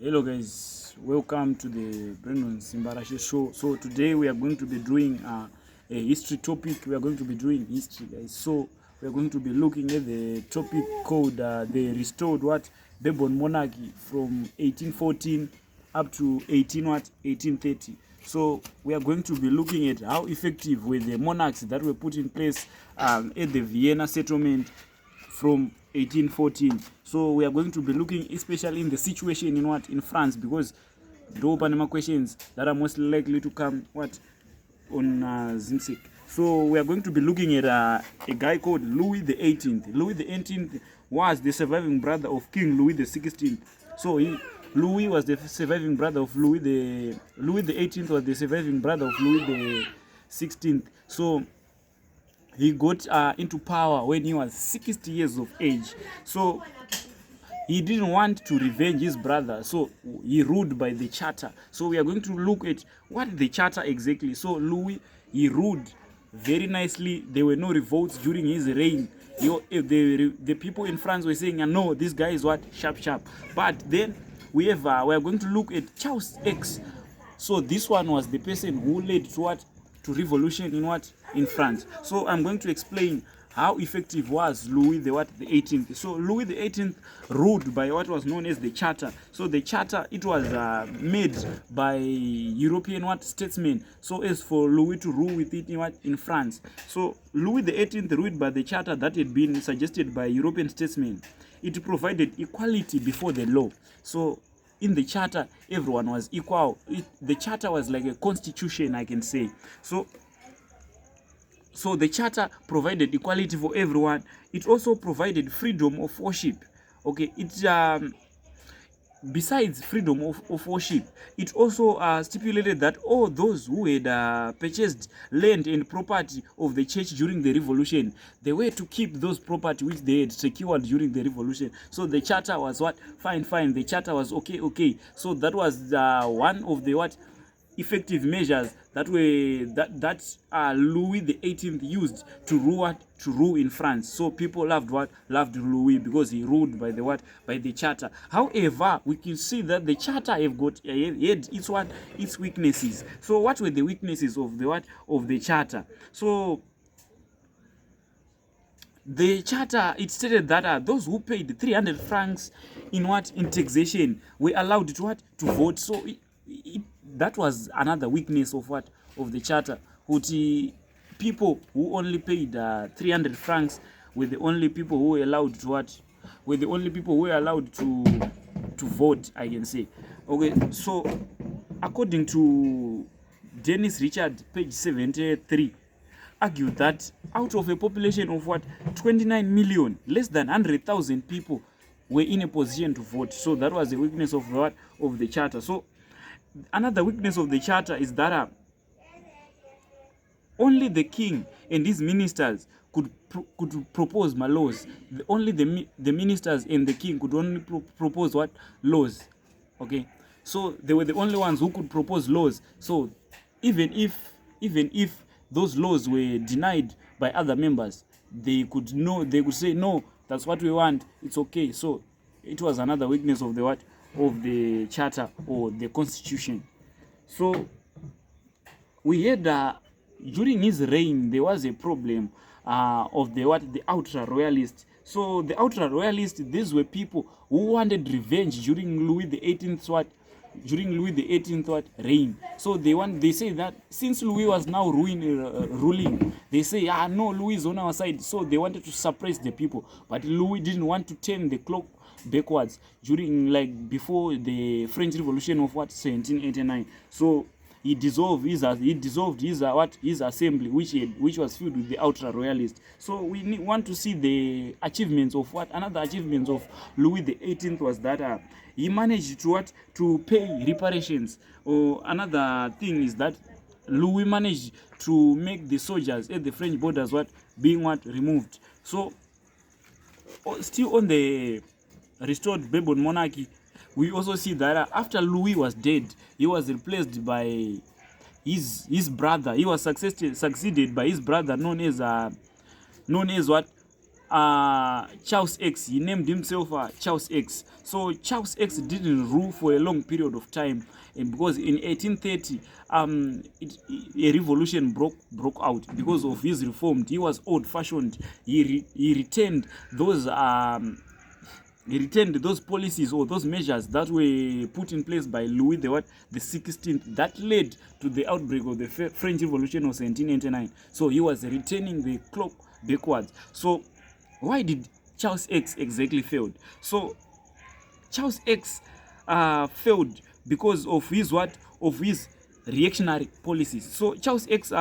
Hello guys, welcome to the Brendan Simbarashi show. So today we are going to be doing a history topic. We are going to be doing history, guys. So we are going to be looking at the topic called the restored Bourbon Monarchy from 1814 up to 1830. So we are going to be looking at how effective were the monarchs that were put in place at the Vienna settlement from 1814. So we are going to be looking especially in the situation in France, because there are questions that are most likely to come on Zimsec. So we are going to be looking at a guy called Louis the 18th. Louis the 18th was the surviving brother of King Louis the 16th. So Louis was the surviving brother of Louis the 18th was the surviving brother of Louis the 16th. So he got into power when he was 60 years of age. So he didn't want to revenge his brother, so he ruled by the charter. So we are going to look at what the charter exactly. So Louis, he ruled very nicely. There were no revolts during his reign. The people in France were saying, no, this guy is sharp. But then we are going to look at Charles X. So this one was the person who led to revolution in France. So I'm going to explain how effective was Louis the 18th. So Louis the 18th ruled by what was known as the charter. So the charter, it was made by European statesmen, so as for Louis to rule with it in France. So Louis the 18th ruled by the charter that had been suggested by European statesmen. It provided equality before the law. So in the charter, everyone was equal. The charter was like a constitution, I can say. So the charter provided equality for everyone. It also provided freedom of worship. Okay, besides freedom of worship, it also stipulated that all those who had purchased land and property of the church during the revolution, they were to keep those property which they had secured during the revolution. So the charter was fine. The charter was okay. So that was one of the effective measures that Louis the 18th used to rule in France. So people loved Louis because he ruled by the charter. However, we can see that the charter had its weaknesses. So what were the weaknesses of the charter? So the charter, it stated that those who paid 300 francs in taxation were allowed to vote. So that was another weakness of the charter. People who only paid 300 francs were the only people who were allowed to vote, I can say. Okay, so according to Dennis Richard, page 73, argued that out of a population of 29 million, less than 100,000 people were in a position to vote. So that was the weakness of the charter. So another weakness of the charter is that only the king and his ministers could propose laws. Only the ministers and the king could only propose laws. Okay, so they were the only ones who could propose laws. So even if those laws were denied by other members, they could say no, that's what we want, it's okay. So it was another weakness of the charter or the constitution. So we had during his reign there was a problem of the ultra royalists. So the ultra royalists, these were people who wanted revenge during Louis the 18th reign. So they say that since Louis was now ruling, they say no, Louis is on our side. So they wanted to suppress the people, but Louis didn't want to turn the clock backwards before the French Revolution of 1789. So he dissolved his assembly, which was filled with the ultra royalists. So we want to see the achievements of another achievements of Louis the 18th was that he managed to pay reparations. Or another thing is that Louis managed to make the soldiers at the French borders being removed. So still on the restored Bourbon monarchy, we also see that after Louis was dead, he was replaced by his brother. He was succeeded by his brother known as Charles X. He named himself Charles X. So Charles X didn't rule for a long period of time, and because in 1830 a revolution broke out because of his reform. He was old-fashioned. He retained those policies or those measures that were put in place by Louis the 16th that led to the outbreak of the French Revolution of 1789. So he was retaining the clock backwards. So why did Charles X exactly failed? So Charles X failed because of his reactionary policies. So Charles X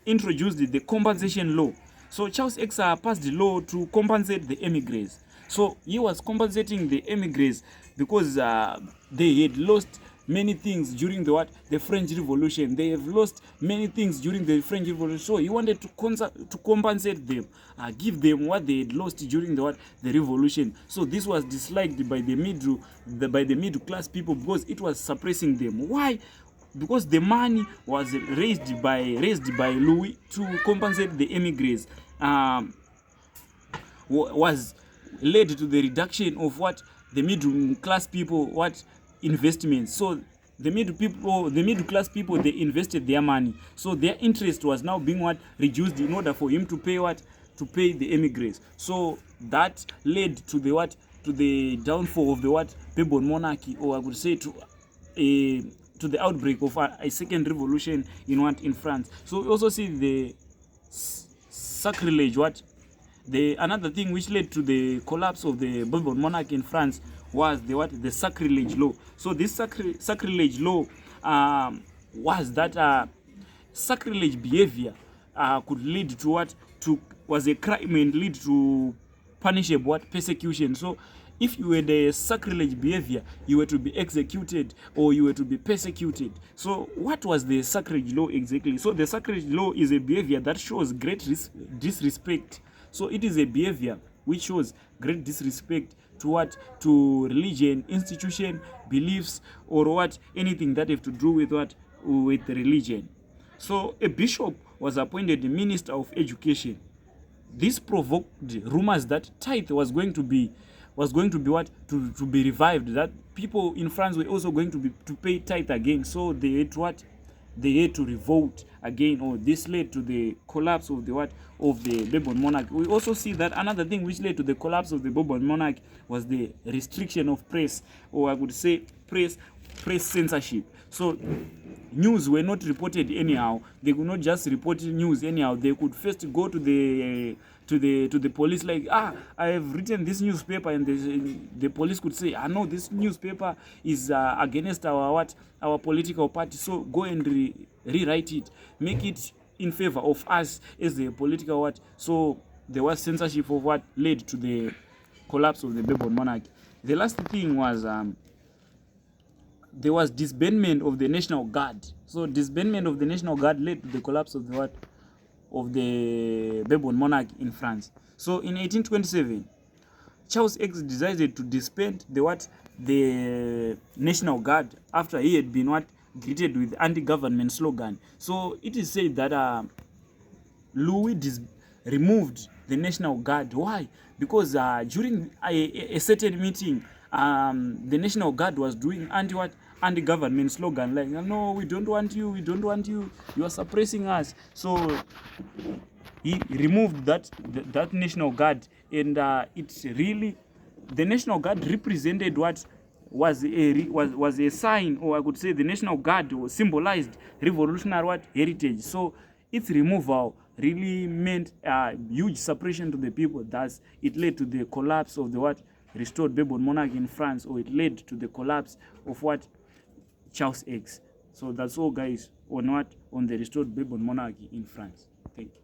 introduced the compensation law. So Charles X passed the law to compensate the emigres. So he was compensating the emigres because they had lost many things during the French Revolution. They have lost many things during the French Revolution. So he wanted to compensate them, give them what they had lost during the Revolution. So this was disliked by the middle class people because it was suppressing them. Why? Because the money was raised by Louis to compensate the emigres. Was led to the reduction of the middle class people investments. So the middle class people, they invested their money, so their interest was now being reduced in order for him to pay the emigres. So that led to the downfall of the Bourbon monarchy, or I would say to the outbreak of a second revolution in France. So we also see the sacrilege another thing which led to the collapse of the Bourbon monarchy in France was the sacrilege law. So this sacrilege law was that sacrilege behavior could lead to was a crime and lead to punishable persecution. So if you had a sacrilege behavior, you were to be executed or you were to be persecuted. So what was the sacrilege law exactly? So the sacrilege law is a behavior that shows great disrespect. So it is a behavior which shows great disrespect to religion, institution, beliefs, or anything that have to do with religion. So a bishop was appointed the minister of education. This provoked rumors that tithe was going to be revived, that people in France were also going to pay tithe again. So they had to revolt again, or this led to the collapse of the Bourbon monarchy. We also see that another thing which led to the collapse of the Bourbon monarchy was the restriction of press, or I would say press censorship. So news were not reported anyhow. They could not just report news anyhow. They could first go to the police, like, I have written this newspaper, and the police could say, no, this newspaper is against our political party, so go and rewrite it, make it in favor of us as the political So there was censorship of what led to the collapse of the Bourbon monarchy. The last thing was there was disbandment of the National Guard. So disbandment of the National Guard led to the collapse of the Bourbon monarchy in France. So in 1827, Charles X decided to disband the National Guard after he had been greeted with anti-government slogan. So it is said that Louis removed the National Guard. Why? Because during a certain meeting, the National Guard was doing anti-government slogan, like, no, we don't want you, you are suppressing us. So he removed that National Guard, and it's really, the National Guard represented what was a sign, or I could say the National Guard symbolized revolutionary heritage. So its removal really meant huge suppression to the people. Thus, it led to the collapse of the restored Bourbon monarchy in France, or it led to the collapse of Charles X. So that's all, guys, on the restored Bourbon monarchy in France. Thank you.